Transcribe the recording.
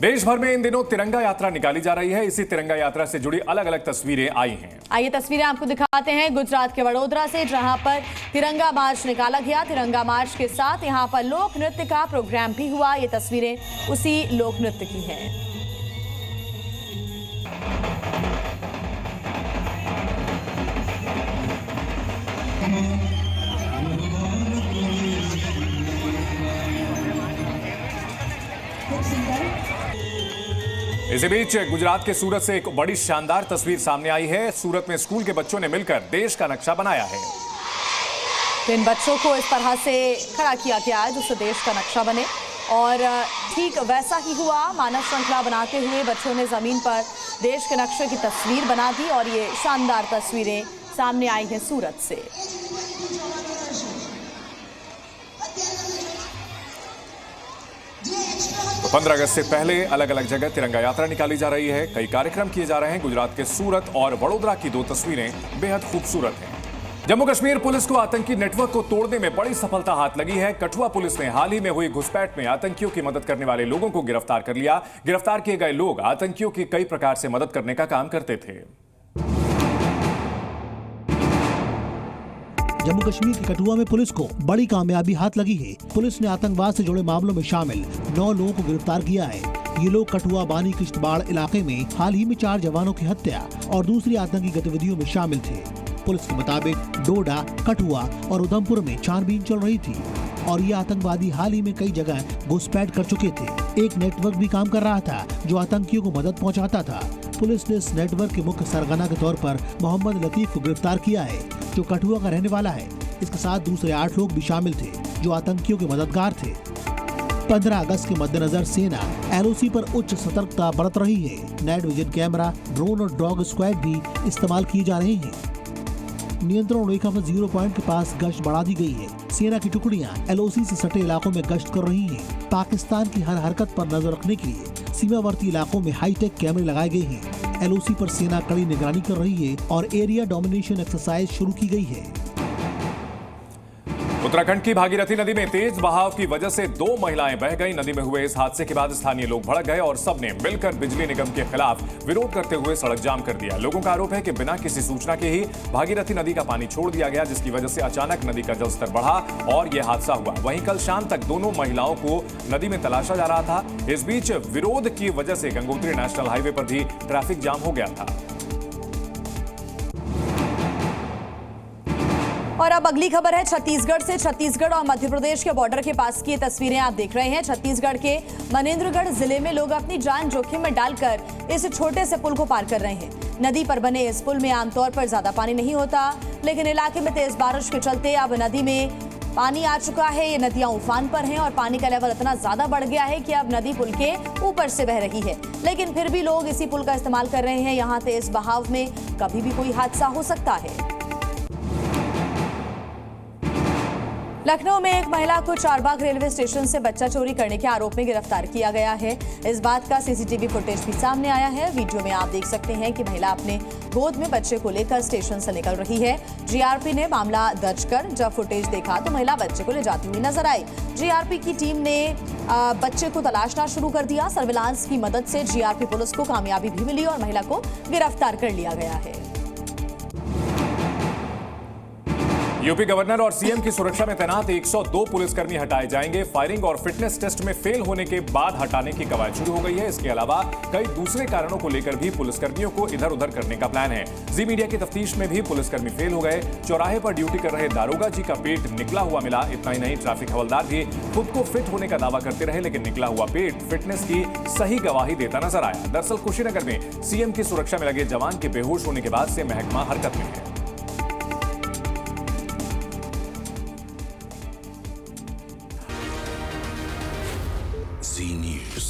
देश भर में इन दिनों तिरंगा यात्रा निकाली जा रही है। इसी तिरंगा यात्रा से जुड़ी अलग अलग तस्वीरें आई हैं। आइए तस्वीरें आपको दिखाते हैं गुजरात के वडोदरा से, जहां पर तिरंगा मार्च निकाला गया। तिरंगा मार्च के साथ यहां पर लोक नृत्य का प्रोग्राम भी हुआ। ये तस्वीरें उसी लोक नृत्य की हैं। इसी बीच गुजरात के सूरत से एक बड़ी शानदार तस्वीर सामने आई है। सूरत में स्कूल के बच्चों ने मिलकर देश का नक्शा बनाया है। तो इन बच्चों को इस तरह से खड़ा किया गया है जिससे देश का नक्शा बने, और ठीक वैसा ही हुआ। मानव श्रृंखला बनाते हुए बच्चों ने जमीन पर देश के नक्शे की तस्वीर बना दी और ये शानदार तस्वीरें सामने आई हैं सूरत से। तो 15 अगस्त से पहले अलग अलग जगह तिरंगा यात्रा निकाली जा रही है। कई कार्यक्रम किए जा रहे हैं। गुजरात के सूरत और वडोदरा की दो तस्वीरें बेहद खूबसूरत हैं। जम्मू कश्मीर पुलिस को आतंकी नेटवर्क को तोड़ने में बड़ी सफलता हाथ लगी है। कठुआ पुलिस ने हाल ही में हुई घुसपैठ में आतंकियों की मदद करने वाले लोगों को गिरफ्तार कर लिया। गिरफ्तार किए गए लोग आतंकियों की कई प्रकार से मदद करने का काम करते थे। जम्मू कश्मीर के कठुआ में पुलिस को बड़ी कामयाबी हाथ लगी है। पुलिस ने आतंकवाद से जुड़े मामलों में शामिल 9 लोगों को गिरफ्तार किया है। ये लोग कठुआ बानी किश्तवाड़ इलाके में हाल ही में 4 जवानों की हत्या और दूसरी आतंकी गतिविधियों में शामिल थे। पुलिस के मुताबिक डोडा, कठुआ और उधमपुर में छानबीन चल रही थी और ये आतंकवादी हाल ही में कई जगह घुसपैठ कर चुके थे। एक नेटवर्क भी काम कर रहा था जो आतंकियों को मदद पहुंचाता था। पुलिस ने इस नेटवर्क के मुख्य सरगना के तौर पर मोहम्मद लतीफ को गिरफ्तार किया है, जो कठुआ का रहने वाला है। इसके साथ दूसरे 8 लोग भी शामिल थे जो आतंकियों के मददगार थे। 15 अगस्त के मद्देनजर सेना एलओसी पर उच्च सतर्कता बरत रही है। नाइट विजन कैमरा, ड्रोन और डॉग स्क्वाड भी इस्तेमाल किए जा रहे हैं। नियंत्रण रेखा पर 0 पॉइंट के पास गश्त बढ़ा दी गई है। सेना की टुकड़ियां एलओसी से सटे इलाकों में गश्त कर रही हैं। पाकिस्तान की हर हरकत पर नजर रखने के लिए सीमावर्ती इलाकों में हाईटेक कैमरे लगाए गए हैं। एलओसी पर सेना कड़ी निगरानी कर रही है और एरिया डोमिनेशन एक्सरसाइज शुरू की गई है। उत्तराखंड की भागीरथी नदी में तेज बहाव की वजह से 2 महिलाएं बह गई। नदी में हुए इस हादसे के बाद स्थानीय लोग भड़क गए और सबने मिलकर बिजली निगम के खिलाफ विरोध करते हुए सड़क जाम कर दिया। लोगों का आरोप है कि बिना किसी सूचना के ही भागीरथी नदी का पानी छोड़ दिया गया, जिसकी वजह से अचानक नदी का जलस्तर बढ़ा और यह हादसा हुआ। वहीं कल शाम तक दोनों महिलाओं को नदी में तलाशा जा रहा था। इस बीच विरोध की वजह से गंगोत्री नेशनल हाईवे पर भी ट्रैफिक जाम हो गया था। और अब अगली खबर है छत्तीसगढ़ से। छत्तीसगढ़ और मध्य प्रदेश के बॉर्डर के पास की ये तस्वीरें आप देख रहे हैं। छत्तीसगढ़ के मनेंद्रगढ़ जिले में लोग अपनी जान जोखिम में डालकर इस छोटे से पुल को पार कर रहे हैं। नदी पर बने इस पुल में आमतौर पर ज्यादा पानी नहीं होता, लेकिन इलाके में तेज बारिश के चलते अब नदी में पानी आ चुका है। ये नदियां उफान पर हैं और पानी का लेवल इतना ज्यादा बढ़ गया है कि अब नदी पुल के ऊपर से बह रही है। लेकिन फिर भी लोग इसी पुल का इस्तेमाल कर रहे हैं। यहाँ तेज बहाव में कभी भी कोई हादसा हो सकता है। लखनऊ में एक महिला को चारबाग रेलवे स्टेशन से बच्चा चोरी करने के आरोप में गिरफ्तार किया गया है। इस बात का सीसीटीवी फुटेज भी सामने आया है। वीडियो में आप देख सकते हैं कि महिला अपने गोद में बच्चे को लेकर स्टेशन से निकल रही है। जीआरपी ने मामला दर्ज कर जब फुटेज देखा तो महिला बच्चे को ले जाती हुई नजर आई। जीआरपी की टीम ने बच्चे को तलाशना शुरू कर दिया। सर्विलांस की मदद से जीआरपी पुलिस को कामयाबी भी मिली और महिला को गिरफ्तार कर लिया गया है। यूपी गवर्नर और सीएम की सुरक्षा में तैनात 102 पुलिसकर्मी हटाए जाएंगे। फायरिंग और फिटनेस टेस्ट में फेल होने के बाद हटाने की कवायद शुरू हो गई है। इसके अलावा कई दूसरे कारणों को लेकर भी पुलिसकर्मियों को इधर उधर करने का प्लान है। जी मीडिया की तफ्तीश में भी पुलिसकर्मी फेल हो गए। चौराहे पर ड्यूटी कर रहे दारोगा जी का पेट निकला हुआ मिला। इतना ही नहीं, ट्रैफिक हवलदार भी खुद को फिट होने का दावा करते रहे, लेकिन निकला हुआ पेट फिटनेस की सही गवाही देता नजर आया। दरअसल कुशीनगर में सीएम की सुरक्षा में लगे जवान के बेहोश होने के बाद से महकमा हरकत में है। Z News.